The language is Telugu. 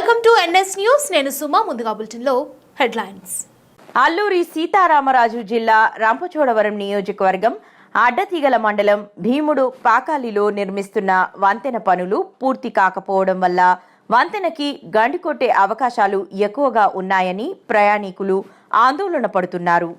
Welcome to NS news. నేను సుమా. ముందుగా బులెటిన్లో హెడ్లైన్స్. అల్లూరి సీతారామరాజు జిల్లా రంపచోడవరం నియోజకవర్గం అడ్డతీగల మండలం భీముడు పాకాలిలో నిర్మిస్తున్న వంతెన పనులు పూర్తి కాకపోవడం వల్ల వంతెనకి గండి కొట్టే అవకాశాలు ఎక్కువగా ఉన్నాయని ప్రయాణికులు ఆందోళన పడుతున్నారు.